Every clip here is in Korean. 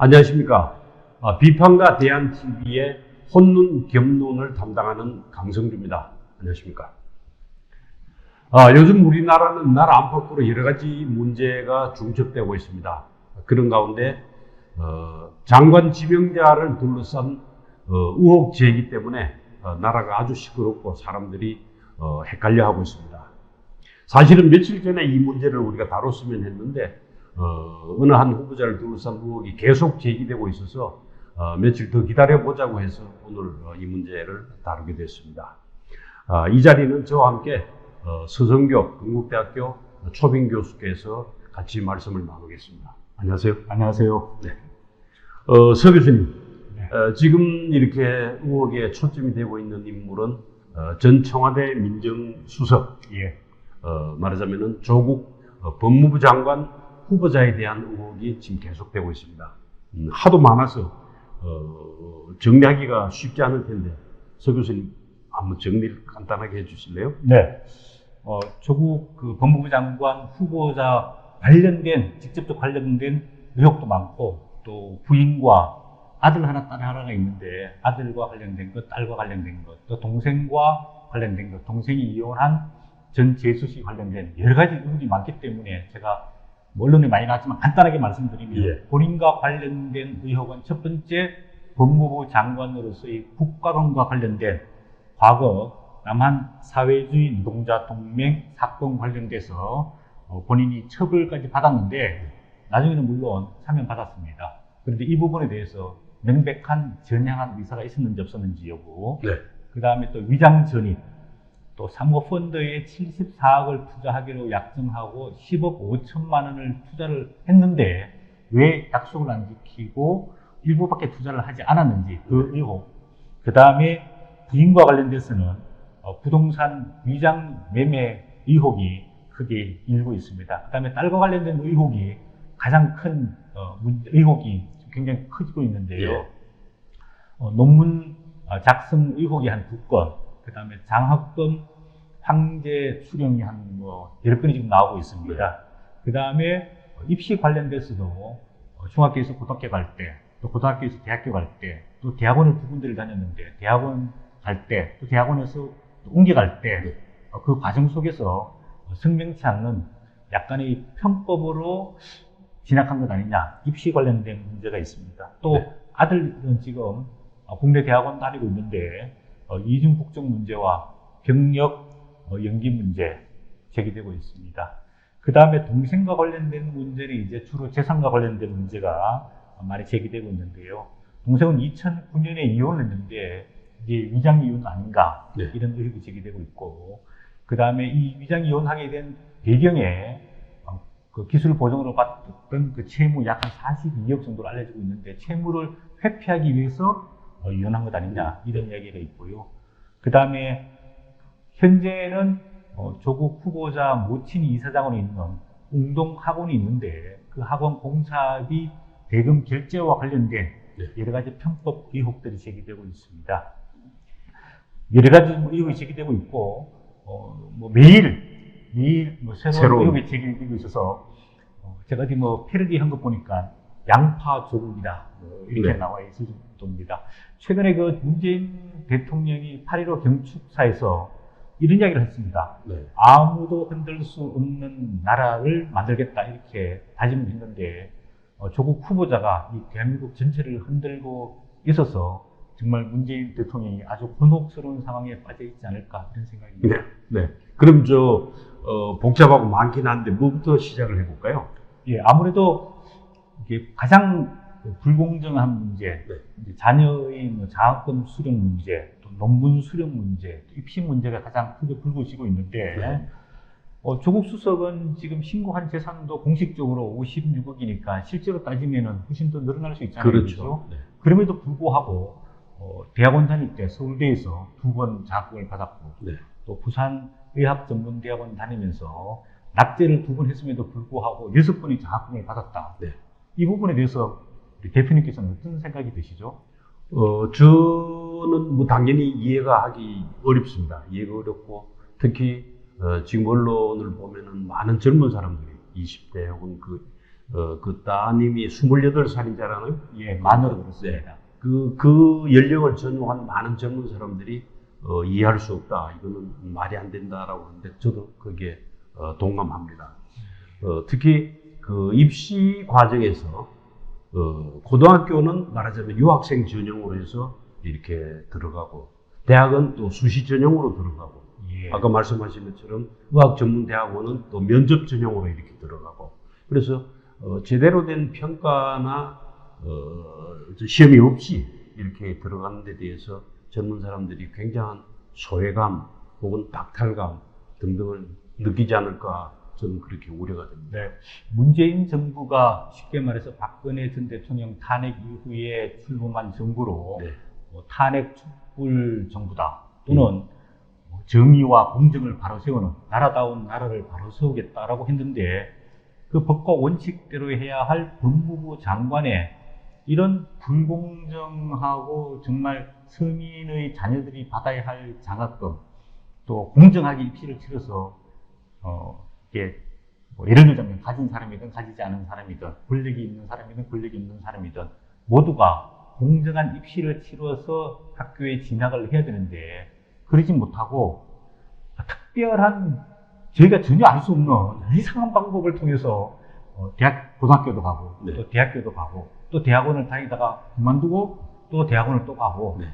안녕하십니까. 비판과 대안TV의 혼눈 겸눈을 담당하는 강성주입니다. 안녕하십니까. 요즘 우리나라는 나라 안팎으로 여러 가지 문제가 중첩되고 있습니다. 그런 가운데 장관 지명자를 둘러싼 의혹 제기 때문에 나라가 아주 시끄럽고 사람들이 헷갈려하고 있습니다. 사실은 며칠 전에 이 문제를 우리가 다뤘으면 했는데 어느 한 후보자를 둘러싼 의혹이 계속 제기되고 있어서 며칠 더 기다려보자고 해서 오늘 이 문제를 다루게 됐습니다. 이 자리는 저와 함께 서성교 건국대학교 초빙 교수께서 같이 말씀을 나누겠습니다. 안녕하세요. 안녕하세요. 네. 서 교수님, 네. 지금 이렇게 의혹에 초점이 되고 있는 인물은 전 청와대 민정수석, 예. 말하자면은 조국 법무부 장관 후보자에 대한 의혹이 지금 계속되고 있습니다. 하도 많아서 정리하기가 쉽지 않을 텐데 서 교수님 한번 정리를 간단하게 해주실래요? 네. 조국 법무부 장관 후보자 관련된 직접적 관련된 의혹도 많고 또 부인과 아들 하나 딸 하나가 있는데 아들과 관련된 것, 딸과 관련된 것, 또 동생과 관련된 것, 동생이 이혼한 전재수 씨 관련된 여러 가지 의혹이 많기 때문에 제가 언론에 많이 나왔지만 간단하게 말씀드리면 예. 본인과 관련된 의혹은 첫 번째 법무부 장관으로서의 국가론과 관련된 과거 남한 사회주의 노동자 동맹 사건 관련돼서 본인이 처벌까지 받았는데 나중에는 물론 사면받았습니다. 그런데 이 부분에 대해서 명백한 전향한 의사가 있었는지 없었는지 여부, 네. 그 다음에 또 위장 전입, 또 사모펀드에 74억을 투자하기로 약정하고 10억 5천만 원을 투자를 했는데 왜 약속을 안 지키고 일부밖에 투자를 하지 않았는지 그 의혹, 그 다음에 부인과 관련돼서는 부동산 위장 매매 의혹이 크게 일고 있습니다. 그 다음에 딸과 관련된 의혹이 가장 큰 의혹이 굉장히 커지고 있는데요. 예. 논문 작성 의혹이 한 2건, 그 다음에 장학금 황제 수령이 한 여러 건이 지금 나오고 있습니다. 그 다음에 입시 관련돼서도 중학교에서 고등학교 갈 때, 또 고등학교에서 대학교 갈 때, 또 대학원을 2군데를 다녔는데 대학원 갈 때, 또 대학원에서 옮겨갈 때, 그 과정 속에서 성명치 않는 약간의 편법으로 진학한 것 아니냐, 입시 관련된 문제가 있습니다. 또 네. 아들은 지금 국내 대학원 다니고 있는데 이중 국적 문제와 경력 연기 문제 제기되고 있습니다. 그 다음에 동생과 관련된 문제는 이제 주로 재산과 관련된 문제가 많이 제기되고 있는데요. 동생은 2009년에 이혼을 했는데 이게 위장 이혼 아닌가, 네. 이런 의혹이 제기되고 있고, 그 다음에 이 위장 이혼하게 된 배경에 그 기술 보정으로 받던 그 채무 약 한 42억 정도로 알려지고 있는데 채무를 회피하기 위해서 이혼한 것 아니냐, 이런 이야기가 있고요. 그 다음에 현재는 조국 후보자 모친이 이사장으로 있는 웅동 학원이 있는데 그 학원 공사비 대금 결제와 관련된 여러 가지 편법 의혹들이 제기되고 있습니다. 여러 가지 의혹이 제기되고 있고 매일 새로운 의혹이 제기되고 있어서 제가 어디 패러디 한 거 보니까 양파 조국이다 이렇게 네. 나와 있을 정도입니다. 최근에 그 문재인 대통령이 8.15 경축사에서 이런 이야기를 했습니다. 네. 아무도 흔들 수 없는 나라를 만들겠다 이렇게 다짐을 했는데 조국 후보자가 이 대한민국 전체를 흔들고 있어서 정말 문재인 대통령이 아주 곤혹스러운 상황에 빠져 있지 않을까 이런 생각입니다. 네. 네. 그럼 복잡하고 많긴 한데 뭐부터 시작을 해볼까요? 예, 아무래도 이게 가장 불공정한 문제, 이제 자녀의 장학금 수령 문제, 또 논문 수령 문제, 또 입시 문제가 가장 크게 불거지고 있는데, 조국 수석은 지금 신고한 재산도 공식적으로 56억이니까 실제로 따지면은 훨씬 더 늘어날 수 있잖아요. 그렇죠. 네. 그럼에도 불구하고 대학원 다닐 때 서울대에서 2번 장학금을 받았고, 네. 또 부산의학전문대학원 다니면서 낙제를 2번 했음에도 불구하고 6번의 장학금을 받았다. 네. 이 부분에 대해서 우리 대표님께서는 어떤 생각이 드시죠? 저는 당연히 이해가 하기 어렵습니다. 이해가 어렵고 특히 지금 언론을 보면은 많은 젊은 사람들이 20대 혹은 그 따님이 28살이잖아요. 예, 만으로 그렇습니다. 그 연령을 전후한 많은 젊은 사람들이 이해할 수 없다. 이거는 말이 안 된다라고 하는데 저도 거기에 동감합니다. 특히 그 입시 과정에서 고등학교는 말하자면 유학생 전형으로 해서 이렇게 들어가고 대학은 또 수시 전형으로 들어가고 예. 아까 말씀하신 것처럼 의학전문대학원은 또 면접 전형으로 이렇게 들어가고 그래서 제대로 된 평가나 시험이 없이 이렇게 들어가는 데 대해서 젊은 사람들이 굉장한 소외감 혹은 박탈감 등등을 느끼지 않을까 저는 그렇게 우려가 됩니다. 네. 문재인 정부가 쉽게 말해서 박근혜 전 대통령 탄핵 이후에 출범한 정부로 네. 탄핵 촛불 정부다 또는 정의와 공정을 바로 세우는 나라다운 나라를 바로 세우겠다라고 했는데 그 법과 원칙대로 해야 할 법무부 장관의 이런 불공정하고 정말 서민의 자녀들이 받아야 할 장학금 또 공정하게 입시를 치러서 이게 예를 들자면 가진 사람이든 가지지 않은 사람이든 권력이 있는 사람이든 권력이 없는 사람이든 모두가 공정한 입시를 치러서 학교에 진학을 해야 되는데 그러지 못하고 특별한 저희가 전혀 알 수 없는 이상한 방법을 통해서 고등학교도 가고 네. 또 대학교도 가고 또 대학원을 다니다가 그만두고 또 대학원을 또 가고 네.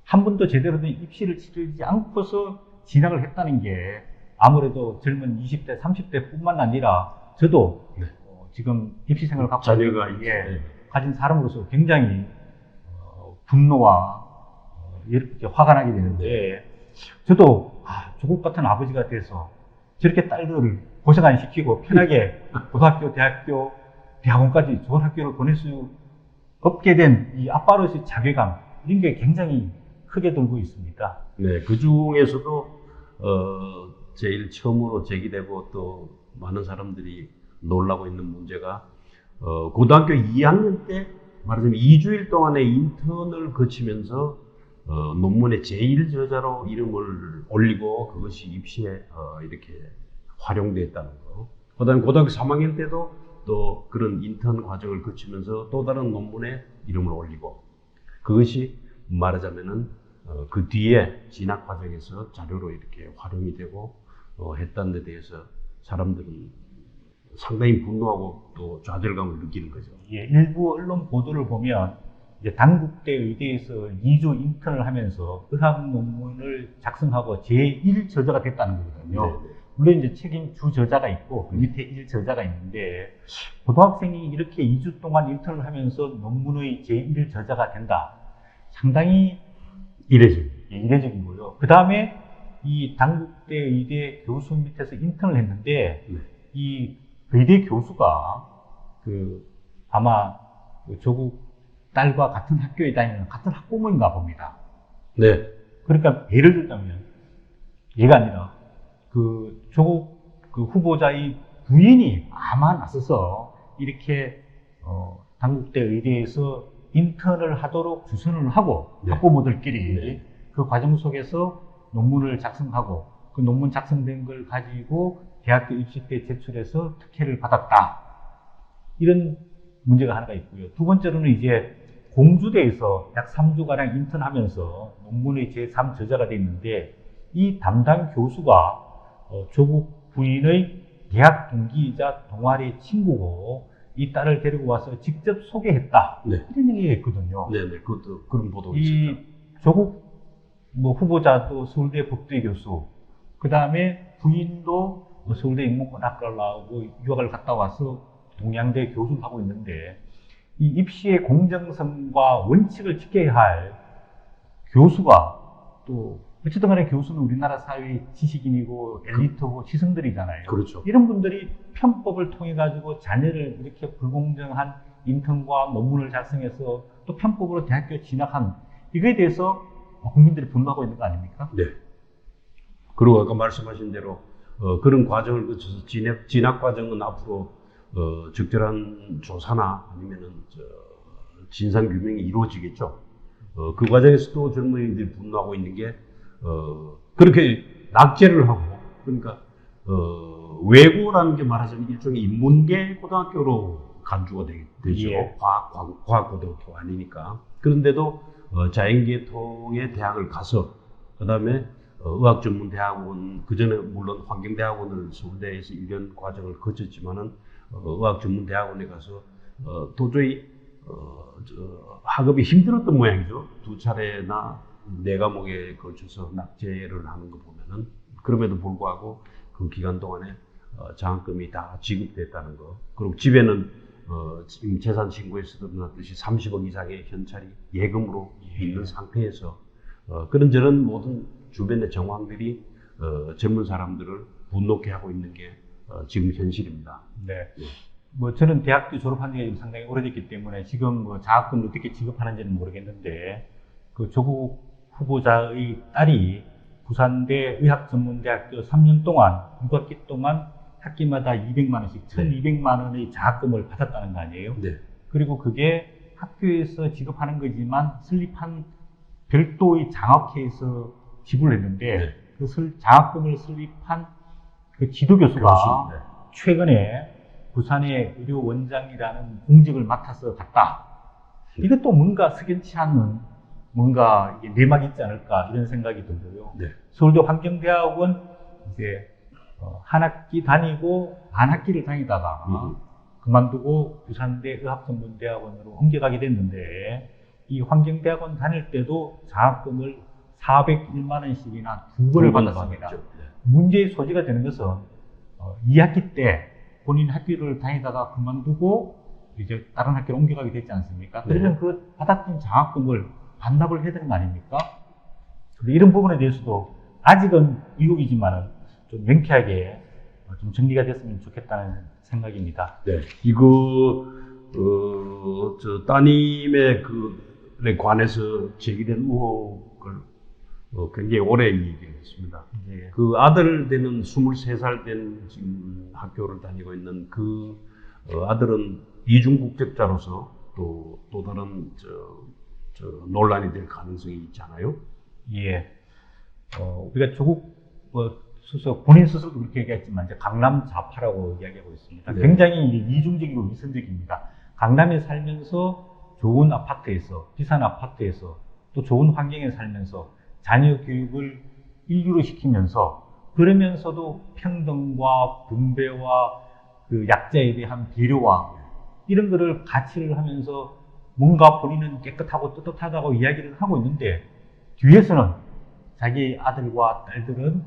한 번도 제대로 된 입시를 치르지 않고서 진학을 했다는 게 아무래도 젊은 20대, 30대 뿐만 아니라 저도 네. 지금 입시생을 갖고 자녀가 예, 가진 사람으로서 굉장히 분노와 이렇게 화가 나게 되는데 저도 조국 같은 아버지가 돼서 저렇게 딸들을 고생 안 시키고 편하게 고등학교, 대학교, 대학원까지 좋은 학교를 보낼 수 없게 된 이 아빠로서의 자괴감 이런 게 굉장히 크게 들고 있습니다. 네, 그 중에서도 제일 처음으로 제기되고 또 많은 사람들이 놀라고 있는 문제가 고등학교 2학년 때 말하자면 2주일 동안의 인턴을 거치면서 논문의 제1저자로 이름을 올리고 그것이 입시에 이렇게 활용됐다는 거. 그다음에 고등학교 3학년 때도 또 그런 인턴 과정을 거치면서 또 다른 논문에 이름을 올리고 그것이 말하자면은 그 뒤에 진학 과정에서 자료로 이렇게 활용이 되고 했다는 데 대해서 사람들은 상당히 분노하고 또 좌절감을 느끼는 거죠. 예, 일부 언론 보도를 보면 이제 단국대 의대에서 2주 인턴을 하면서 의학 논문을 작성하고 제1저자가 됐다는 거거든요. 네네. 물론 이제 책임 주 저자가 있고 그 밑에 1저자가 있는데 고등학생이 이렇게 2주 동안 인턴을 하면서 논문의 제1저자가 된다. 상당히 이례적이고요. 그 다음에 이 단국대 의대 교수 밑에서 인턴을 했는데 네. 이 의대 교수가 아마 조국 딸과 같은 학교에 다니는 같은 학부모인가 봅니다. 네. 그러니까 예를 들자면 얘가 아니라 조국 후보자의 부인이 아마 나서서 이렇게 단국대 의대에서 인턴을 하도록 주선을 하고 네. 학부모들끼리 네. 그 과정 속에서 논문을 작성하고 그 논문 작성된 걸 가지고 대학교 입시 때 제출해서 특혜를 받았다. 이런 문제가 하나가 있고요. 두 번째로는 이제 공주대에서 약 3주가량 인턴하면서 논문의 제3저자가 돼 있는데 이 담당 교수가 조국 부인의 대학 동기이자 동아리 친구고 이 딸을 데리고 와서 직접 소개했다. 네. 이런 얘기가 있거든요. 네네. 그것도 그런 보도가 이 있었죠. 조국 후보자도 서울대 법대 교수, 그 다음에 부인도 서울대 인문학과를 나오고 유학을 갔다 와서 동양대 교수를 하고 있는데 이 입시의 공정성과 원칙을 지켜야 할 교수가 또 어쨌든 간에 교수는 우리나라 사회의 지식인이고 엘리트고 지성들이잖아요. 그렇죠. 이런 분들이 편법을 통해 가지고 자녀를 이렇게 불공정한 인턴과 논문을 작성해서 또 편법으로 대학교 진학한 이거에 대해서 국민들이 분노하고 있는 거 아닙니까? 네. 그리고 아까 말씀하신 대로 그런 과정을 거쳐서 진학 과정은 앞으로 적절한 조사나 아니면은 진상 규명이 이루어지겠죠. 그 과정에서도 젊은이들이 분노하고 있는 게 그렇게 낙제를 하고 그러니까 외고라는 게 말하자면 일종의 인문계 고등학교로 간주가 되죠. 예. 과학고등학교 아니니까. 그런데도 자연계통의 대학을 가서 그다음에 의학전문대학원, 그전에 물론 환경대학원을 서울대에서 1년 과정을 거쳤지만은 의학전문대학원에 가서 도저히 학업이 힘들었던 모양이죠. 2차례나 4과목에 걸쳐서 낙제를 하는 거 보면은. 그럼에도 불구하고 그 기간 동안에 장학금이 다 지급됐다는 거. 그리고 집에는 지금 재산 신고에서도 드러났듯이 30억 이상의 현찰이 예금으로 있는 상태에서 그런저런 모든 주변의 정황들이 젊은 사람들을 분노케 하고 있는 게 지금 현실입니다. 네. 뭐 저는 대학교 졸업한 지가 상당히 오래됐기 때문에 지금 뭐 장학금을 어떻게 지급하는지는 모르겠는데 그 조국 후보자의 딸이 부산대 의학전문대학교 3년 동안 6학기 동안 학기마다 200만 원씩 1,200만 원의 장학금을 받았다는 거 아니에요? 네. 그리고 그게 학교에서 지급하는 거지만 설립한 별도의 장학회에서 지불을 했는데 네. 그 장학금을 설립한 그 지도교수가 교수, 네. 최근에 부산의 의료원장이라는 공직을 맡아서 갔다. 이것도 뭔가 석연치 않은 뭔가 내막이 있지 않을까 이런 생각이 들고요. 네. 서울대 환경대학원 이제 한 학기 다니고 반 학기를 다니다가 그만두고 부산대 의학전문대학원으로 옮겨가게 됐는데 이 환경대학원 다닐 때도 장학금을 401만 원씩이나 2번을 받았습니다. 네. 문제의 소지가 되는 것은 2학기 때 본인 학교를 다니다가 그만두고 이제 다른 학교로 옮겨가게 됐지 않습니까? 그러면 그 받았던 장학금을 반납을 해야 되는 거 아닙니까? 이런 부분에 대해서도 아직은 의혹이지만은 좀 명쾌하게 좀 정리가 됐으면 좋겠다는 생각입니다. 네. 이거 저 따님의 그에 관해서 제기된 의혹을 굉장히 오래 얘기했습니다. 예. 그 아들 되는 23살 된 지금 학교를 다니고 있는 그 아들은 이중 국적자로서 또 다른 논란이 될 가능성이 있잖아요. 예. 우리가 조국 본인 스스로도 그렇게 얘기했지만 이제 강남 좌파라고 이야기하고 있습니다. 네. 굉장히 이중적이고 위선적입니다. 강남에 살면서 좋은 아파트에서, 비싼 아파트에서 또 좋은 환경에 살면서 자녀 교육을 일류로 시키면서 그러면서도 평등과 분배와 그 약자에 대한 배려와 이런 거를 가치를 하면서 뭔가 본인은 깨끗하고 떳떳하다고 이야기를 하고 있는데 뒤에서는 자기 아들과 딸들은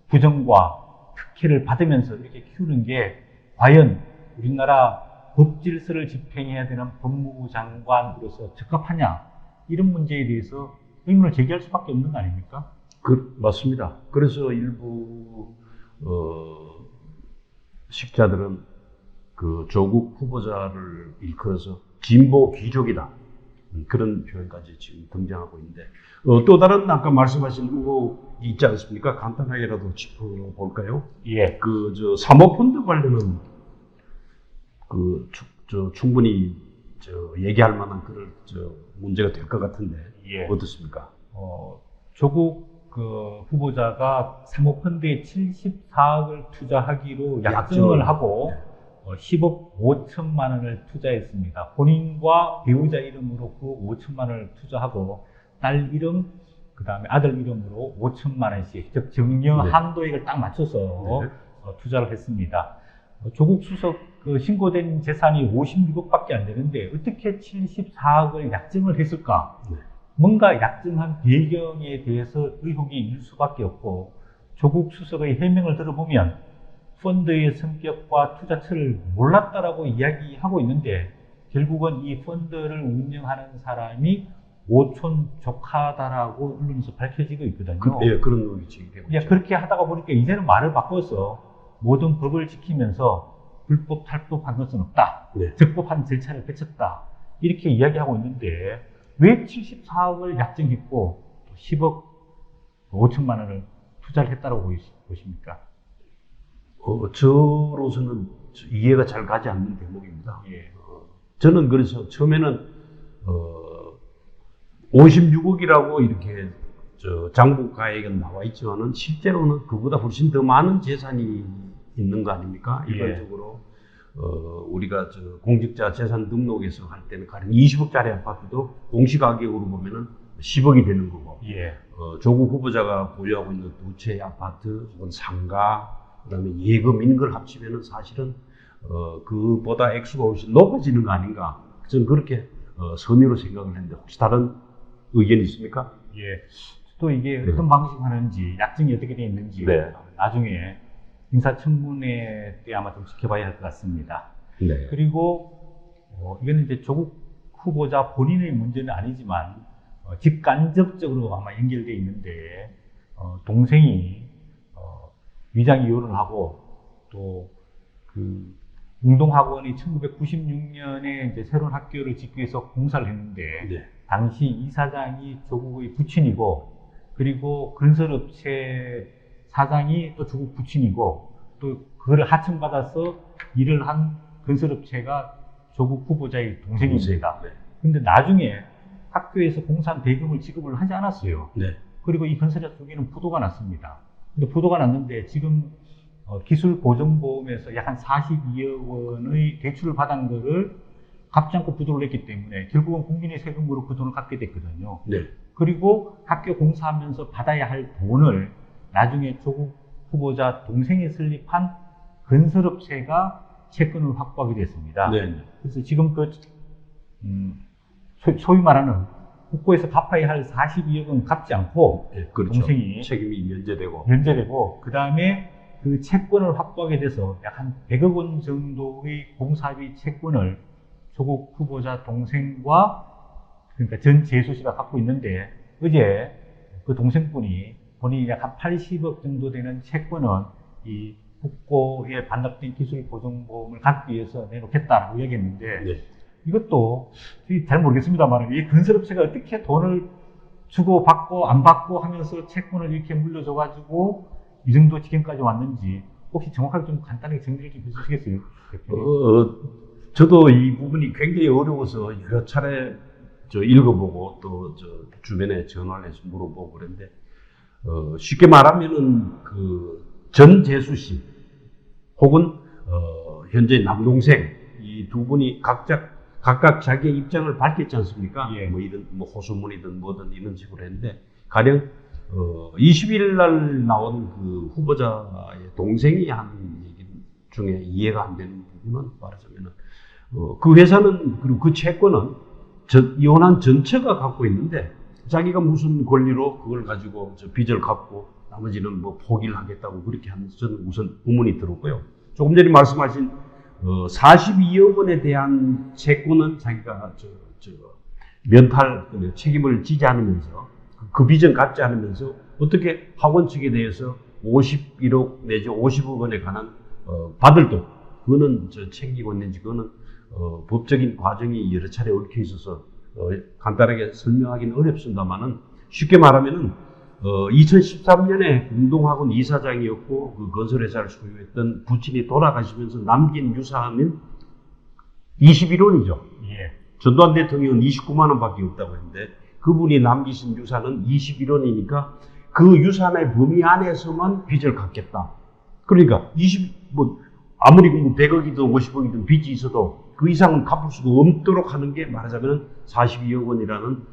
부정과 특혜를 받으면서 이렇게 키우는 게 과연 우리나라 법 질서를 집행해야 되는 법무부 장관으로서 적합하냐 이런 문제에 대해서 의문을 제기할 수밖에 없는 거 아닙니까? 맞습니다. 그래서 일부 식자들은 그 조국 후보자를 일컬어서 진보 귀족이다. 그런 표현까지 지금 등장하고 있는데 또 다른 아까 말씀하신 의혹이 있지 않습니까? 간단하게라도 짚어볼까요? 예. 그 사모펀드 관련은 충분히 얘기할 만한 그런 문제가 될 것 같은데 예. 어떻습니까? 조국 그 후보자가 사모펀드에 74억을 투자하기로 약정을 하고 10억 5천만 원을 투자했습니다. 본인과 배우자 이름으로 그 5천만 원을 투자하고 딸 이름, 그 다음에 아들 이름으로 5천만 원씩, 즉 정려 네. 한도액을 딱 맞춰서 네. 투자를 했습니다. 조국 수석 그 신고된 재산이 56억밖에 안 되는데 어떻게 74억을 약정을 했을까? 네. 뭔가 약정한 배경에 대해서 의혹이 있을 수밖에 없고 조국 수석의 해명을 들어보면 펀드의 성격과 투자처를 몰랐다라고 이야기하고 있는데 결국은 이 펀드를 운영하는 사람이 오촌 조카다라고 언론에서 밝혀지고 있거든요. 그런 의혹이 제기되고 있죠. 그렇게 하다가 보니까 이제는 말을 바꿔서 모든 법을 지키면서 불법 탈법한 것은 없다. 네. 적법한 절차를 펼쳤다. 이렇게 이야기하고 있는데 왜 74억을 약정했고 10억 5천만 원을 투자를 했다고 보십니까? 저로서는 이해가 잘 가지 않는 대목입니다. 예. 저는 그래서 처음에는 56억이라고 이렇게 장부가액은 나와 있지만은 실제로는 그보다 훨씬 더 많은 재산이 있는 거 아닙니까? 예. 일반적으로 우리가 공직자 재산 등록에서 할 때는 가령 20억짜리 아파트도 공시가격으로 보면은 10억이 되는 거고, 예. 조국 후보자가 보유하고 있는 두 채의 아파트 혹은 상가, 그다음에 예금 이런 걸 합치면은 사실은 그보다 액수가 훨씬 높아지는 거 아닌가? 저는 그렇게 선의로 생각을 했는데 혹시 다른 의견이 있습니까? 예. 또 이게 네. 어떤 방식으로 하는지, 약정이 어떻게 되어 있는지 네. 나중에 인사청문회 때 아마 좀 지켜봐야 할 것 같습니다. 네. 그리고 이거는 이제 조국 후보자 본인의 문제는 아니지만 직간접적으로 아마 연결되어 있는데 동생이 위장 이혼을 하고 또 그 웅동학원이 1996년에 이제 새로운 학교를 짓기 위해서 공사를 했는데 네. 당시 이사장이 조국의 부친이고 그리고 건설업체 사장이 또 조국 부친이고 또 그거를 하청받아서 일을 한 건설업체가 조국 후보자의 동생입니다. 네. 근데 나중에 학교에서 공사한 대금을 지급을 하지 않았어요. 네. 그리고 이 건설사 쪽에는 부도가 났습니다. 근데 부도가 났는데 지금 기술보증보험에서 약 한 42억 원의 대출을 받은 거를 갚지 않고 부도를 냈기 때문에 결국은 국민의 세금으로 그 돈을 갚게 됐거든요. 네. 그리고 학교 공사하면서 받아야 할 돈을 나중에 조국 후보자 동생이 설립한 건설업체가 채권을 확보하게 됐습니다. 네. 그래서 지금 소위 말하는 국고에서 갚아야 할 42억은 갚지 않고 네. 그렇죠. 동생이 책임이 면제되고. 면제되고 그 다음에 그 채권을 확보하게 돼서 약 한 100억 원 정도의 공사비 채권을 조국 후보자 동생과 그러니까 전 재수 씨가 갖고 있는데 어제 그 동생분이 본인이 약 한 80억 정도 되는 채권은 이 국고에 반납된 기술보증보험을 갚기 위해서 내놓겠다라고 이야기했는데 네. 이것도 잘 모르겠습니다만 이 건설업체가 어떻게 돈을 주고 받고 안 받고 하면서 채권을 이렇게 물려줘 가지고 이 정도 지경까지 왔는지 혹시 정확하게 좀 간단하게 정리를 좀 해주시겠어요? 저도 이 부분이 굉장히 어려워서 여러 차례 읽어보고 또 주변에 전화를 해서 물어보고 그랬는데 쉽게 말하면은 그 전재수 씨 혹은 현재 남동생 이 두 분이 각각 자기의 입장을 밝혔지 않습니까? 예. 뭐 이런 뭐 호소문이든 뭐든 이런 식으로 했는데 가령 20일 날 나온 그 후보자의 동생이 한 얘기 중에 이해가 안 되는 부분은 말하자면은 그 회사는 그리고 그 채권은 이혼한 전처가 갖고 있는데 자기가 무슨 권리로 그걸 가지고 빚을 갚고 나머지는 뭐 포기를 하겠다고 그렇게 하면서 저는 우선 의문이 들었고요. 조금 전에 말씀하신 42억 원에 대한 채권은 자기가 면탈 책임을 지지 않으면서 그 빚은 갚지 않으면서 어떻게 학원 측에 대해서 51억 내지 50억 원에 관한 받을 돈 그거는 챙기고 있는지 그거는 법적인 과정이 여러 차례 얽혀 있어서 간단하게 설명하기는 어렵습니다만은 쉽게 말하면은 2013년에 공동학원 이사장이었고 그 건설회사를 소유했던 부친이 돌아가시면서 남긴 유산은 21원이죠. 예. 전두환 대통령은 29만 원밖에 없다고 했는데 그분이 남기신 유산은 21원이니까 그 유산의 범위 안에서만 빚을 갚겠다. 그러니까 아무리 100억이든 50억이든 빚이 있어도 그 이상은 갚을 수가 없도록 하는 게 말하자면 42억 원이라는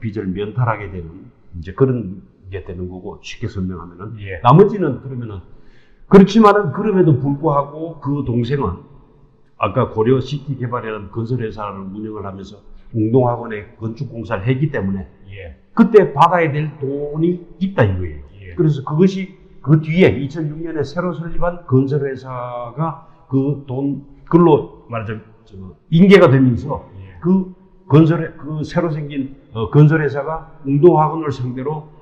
빚을 면탈하게 되는 이제 그런 게 되는 거고 쉽게 설명하면은 예. 나머지는 그러면은 그렇지만은 그럼에도 불구하고 그 동생은 아까 고려 시티 개발이라는 건설회사를 운영을 하면서 공동학원에 건축공사를 했기 때문에 예. 그때 받아야 될 돈이 있다 이거예요. 예. 그래서 그것이 그 뒤에 2006년에 새로 설립한 건설회사가 그 돈 그걸로 말하자면 인계가 되면서 예. 그 새로 생긴 건설회사가 공동학원을 상대로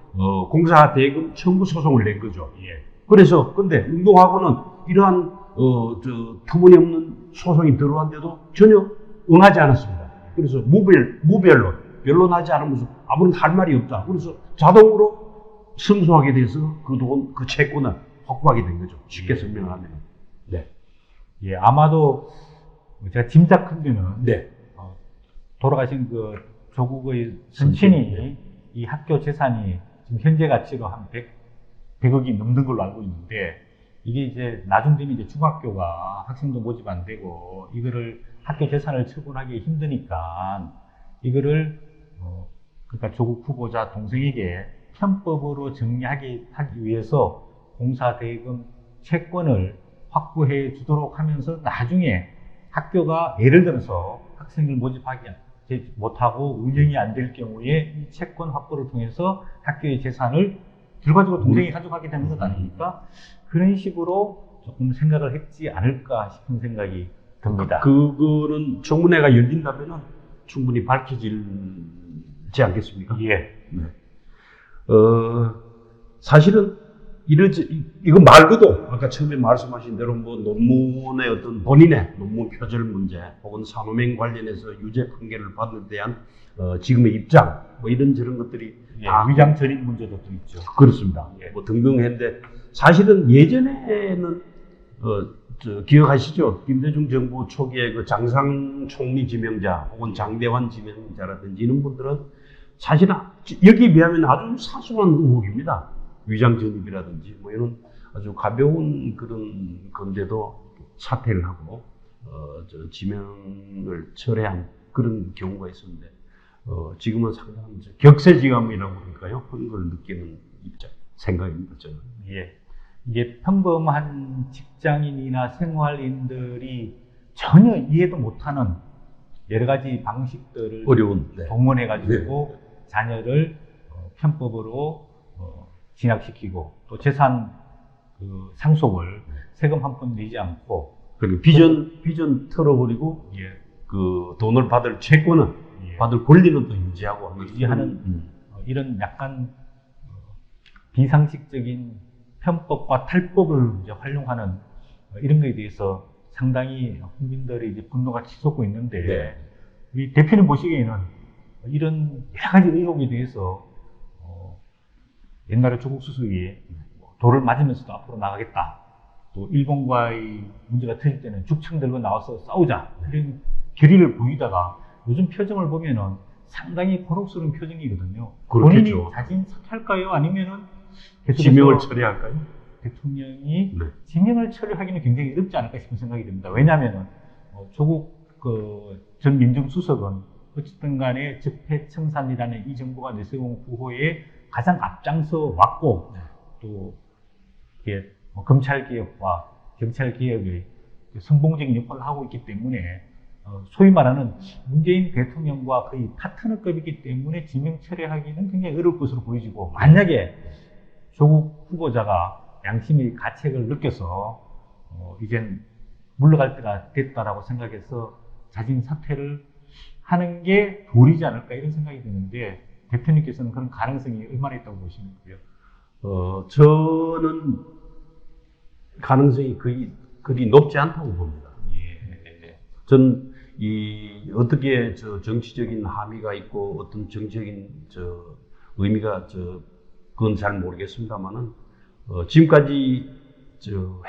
공사 대금 청구 소송을 낸 거죠. 예. 그래서 근데 운동학원은 이러한 터무니없는 소송이 들어왔는데도 전혀 응하지 않았습니다. 그래서 무변론, 변론하지 않으면서 아무런 할 말이 없다. 그래서 자동으로 승소하게 돼서 그 채권을 확보하게 된 거죠. 쉽게 설명하면. 네. 예, 아마도 제가 짐작한데는 네. 돌아가신 그 조국의 선친이 네. 이 학교 재산이 지금 현재 가치로 한 100억이 넘는 걸로 알고 있는데 이게 이제 나중 되면 이제 중학교가 학생도 모집 안 되고 이거를 학교 재산을 처분하기 힘드니까 이거를 그러니까 조국 후보자 동생에게 편법으로 정리하기 하기 위해서 공사대금 채권을 확보해 주도록 하면서 나중에 학교가 예를 들어서 학생을 모집하기 못하고 운영이 안 될 경우에 이 채권 확보를 통해서 학교의 재산을 결과적으로 동생이 가져가게 되는 것 아닙니까? 그런 식으로 조금 생각을 했지 않을까 싶은 생각이 듭니다. 그거는 청문회가 열린다면 충분히 밝혀지지 않겠습니까? 예. 네. 사실은 이거 말고도 아까 처음에 말씀하신 대로 뭐 논문의 어떤 본인의 논문 표절 문제 혹은 산호맹 관련해서 유죄 판결을 받는 데 대한 지금의 입장 뭐 이런저런 것들이 예, 위장 전입 문제도 또 있죠. 그렇습니다. 예. 뭐 등등했는데 사실은 예전에는 기억하시죠? 김대중 정부 초기에 그 장상 총리 지명자 혹은 장대환 지명자라든지 이런 분들은 사실은 여기에 비하면 아주 사소한 의혹입니다. 위장 전입이라든지 뭐 이런 아주 가벼운 그런 건데도 사퇴를 하고 지명을 철회한 그런 경우가 있었는데 지금은 상당히 격세지감이라고 할까요? 그런 걸 느끼는 입장 생각입니다. 저는. 예. 이게 평범한 직장인이나 생활인들이 전혀 이해도 못하는 여러 가지 방식들을 어려운 네. 동원해가지고 자녀를 편법으로 진학시키고 또 재산 상속을 세금 한 푼 내지 않고 그리고 비전 털어버리고 예. 그 돈을 받을 채권은 예. 받을 권리는 또 유지하고 유지하는 이런 약간 비상식적인 편법과 탈법을 이제 활용하는 이런 거에 대해서 상당히 국민들의 이제 분노가 치솟고 있는데 네. 우리 대표님 보시기에는 이런 여러 가지 의혹에 대해서 옛날에 조국 수석이 돌을 맞으면서도 앞으로 나가겠다. 또 일본과의 문제가 터질 때는 죽창 들고 나와서 싸우자. 이런 결의를 보이다가 요즘 표정을 보면은 상당히 곤혹스러운 표정이거든요. 그렇겠죠. 본인이 자진 사퇴할까요? 아니면은 지명을 처리할까요? 대통령이 네. 지명을 처리하기는 굉장히 어렵지 않을까 싶은 생각이 듭니다. 왜냐하면은 조국 전 민정수석은 어쨌든 간에 적폐청산이라는 이 정부가 내세운 구호에 가장 앞장서 왔고 네. 또 이게 검찰개혁과 경찰개혁의 선봉적인 역할을 하고 있기 때문에 소위 말하는 문재인 대통령과 거의 파트너급이기 때문에 지명 처리하기는 굉장히 어려울 것으로 보여지고 만약에 조국 후보자가 양심의 가책을 느껴서 이젠 물러갈 때가 됐다라고 생각해서 자진 사퇴를 하는 게 도리지 않을까 이런 생각이 드는데 대표님께서는 그런 가능성이 얼마나 있다고 보시는가요? 저는 가능성이 그리 높지 않다고 봅니다. 예. 전 어떻게 정치적인 함의가 있고 어떤 정치적인 의미가 그건 잘 모르겠습니다만은 지금까지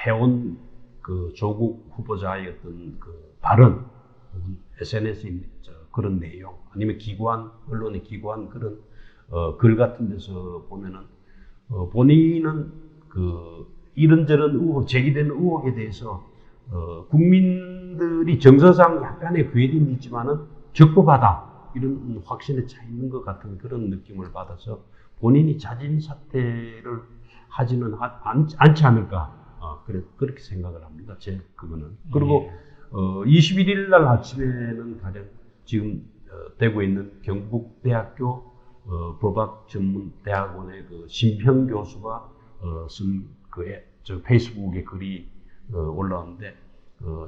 해온 그 조국 후보자의 어떤 그 발언 혹은 SNS에 그런 내용 아니면 언론에 기고한 그런 글 같은 데서 보면은 본인은 그 이런저런 제기되는 의혹에 대해서 국민들이 정서상 약간의 괴리는 있지만은 적법하다 이런 확신에 차 있는 것 같은 그런 느낌을 받아서 본인이 자진 사퇴를 하지는 않지 않을까 그렇게 생각을 합니다. 그거는 그리고 21일 날 아침에는 가령 지금 되고 있는 경북대학교 법학전문대학원의 그 심평 교수가 쓴 페이스북에 글이 올라왔는데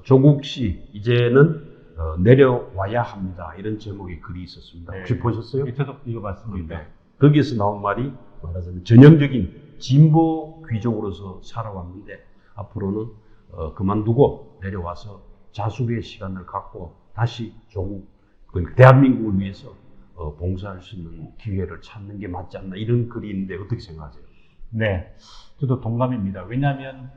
조국 씨 이제는 내려와야 합니다. 이런 제목의 글이 있었습니다. 혹시 네. 보셨어요? 저도 읽어봤습니다. 네. 거기에서 나온 말이 말하자면 전형적인 진보 귀족으로서 살아왔는데 앞으로는 그만두고 내려와서 자숙의 시간을 갖고 다시 조국 대한민국을 위해서 봉사할 수 있는 기회를 찾는 게 맞지 않나 이런 글이 있는데 어떻게 생각하세요? 네, 저도 동감입니다. 왜냐하면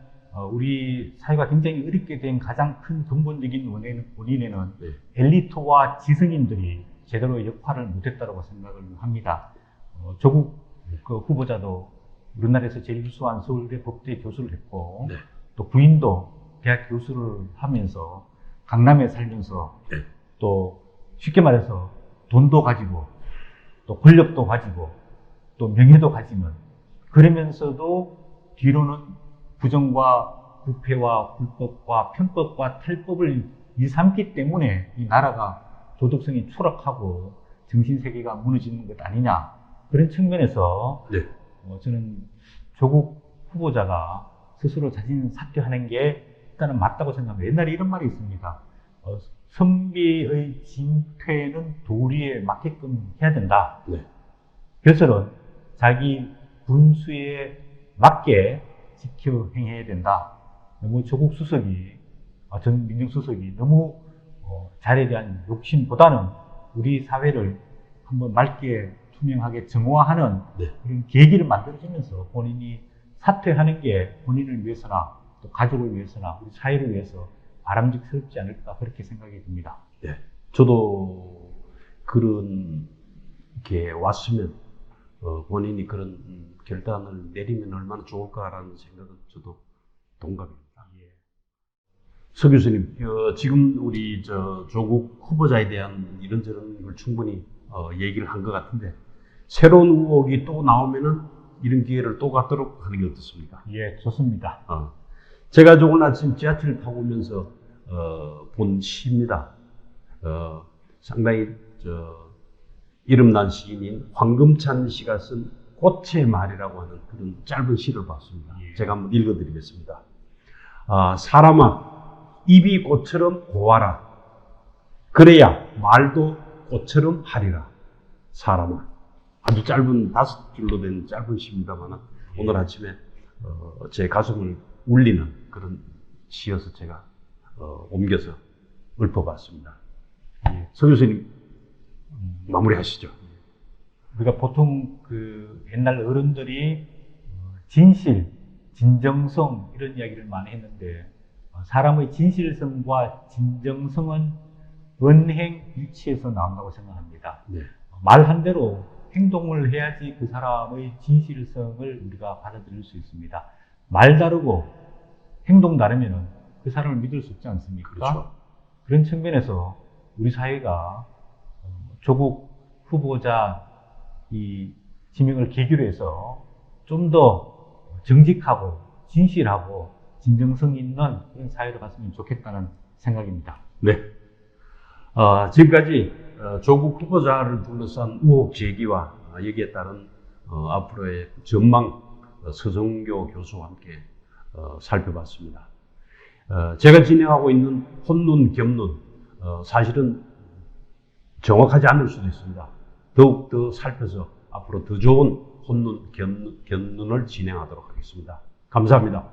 우리 사회가 굉장히 어렵게 된 가장 큰 근본적인 원인에는 네. 엘리트와 지성인들이 제대로 역할을 못했다고 생각을 합니다. 조국 후보자도 우리나라에서 제일 유수한 서울대 법대 교수를 했고 네. 또 부인도 대학 교수를 하면서 강남에 살면서 네. 또 쉽게 말해서 돈도 가지고 또 권력도 가지고 또 명예도 가지면 그러면서도 뒤로는 부정과 부패와 불법과 편법과 탈법을 일삼기 때문에 이 나라가 도덕성이 추락하고 정신세계가 무너지는 것 아니냐. 그런 측면에서 네. 저는 조국 후보자가 스스로 자신 사퇴하는 게 일단은 맞다고 생각합니다. 옛날에 이런 말이 있습니다. 선비의 진퇴는 도리에 맞게끔 해야 된다. 네. 벼슬은 자기 분수에 맞게 지켜 행해야 된다. 너무 조국 수석이, 전 민정수석이 너무 자리에 대한 욕심보다는 우리 사회를 한번 맑게 투명하게 정화하는 네. 그런 계기를 만들어주면서 본인이 사퇴하는 게 본인을 위해서나 또 가족을 위해서나 우리 사회를 위해서 바람직스럽지 않을까 그렇게 생각이 듭니다. 네. 저도 그런 게 왔으면 본인이 그런 결단을 내리면 얼마나 좋을까라는 생각은 저도 동감입니다. 서 교수님, 지금 우리 조국 후보자에 대한 이런저런 걸 충분히 얘기를 한 것 같은데 새로운 의혹이 또 나오면은 이런 기회를 또 갖도록 하는 게 어떻습니까? 예, 좋습니다. 제가 오늘 아침 지하철을 타고 오면서 본 시입니다. 상당히 이름난 시인인 황금찬 씨가 쓴 꽃의 말이라고 하는 그런 짧은 시를 봤습니다. 예. 제가 한번 읽어드리겠습니다. 사람아, 입이 꽃처럼 고와라. 그래야 말도 꽃처럼 하리라. 사람아. 아주 짧은 5줄로 된 짧은 시입니다만 오늘 아침에 제 가슴을 울리는 그런 시여서 제가 옮겨서 읊어봤습니다. 예. 서 교수님 마무리하시죠. 우리가 보통 그 옛날 어른들이 진실, 진정성 이런 이야기를 많이 했는데 사람의 진실성과 진정성은 언행 일치에서 나온다고 생각합니다. 네. 말한 대로 행동을 해야지 그 사람의 진실성을 우리가 받아들일 수 있습니다. 말 다르고 행동 다르면 그 사람을 믿을 수 없지 않습니까? 그렇죠. 그런 측면에서 우리 사회가 조국 후보자 이 지명을 계기로 해서 좀 더 정직하고 진실하고 진정성 있는 그런 사회로 갔으면 좋겠다는 생각입니다. 네. 지금까지 조국 후보자를 둘러싼 의혹 제기와 여기에 따른 앞으로의 전망 서정교 교수와 함께 살펴봤습니다. 제가 진행하고 있는 혼눈, 겸눈 사실은 정확하지 않을 수도 있습니다. 더욱 더 살펴서 앞으로 더 좋은 혼눈, 겸눈을 진행하도록 하겠습니다. 감사합니다.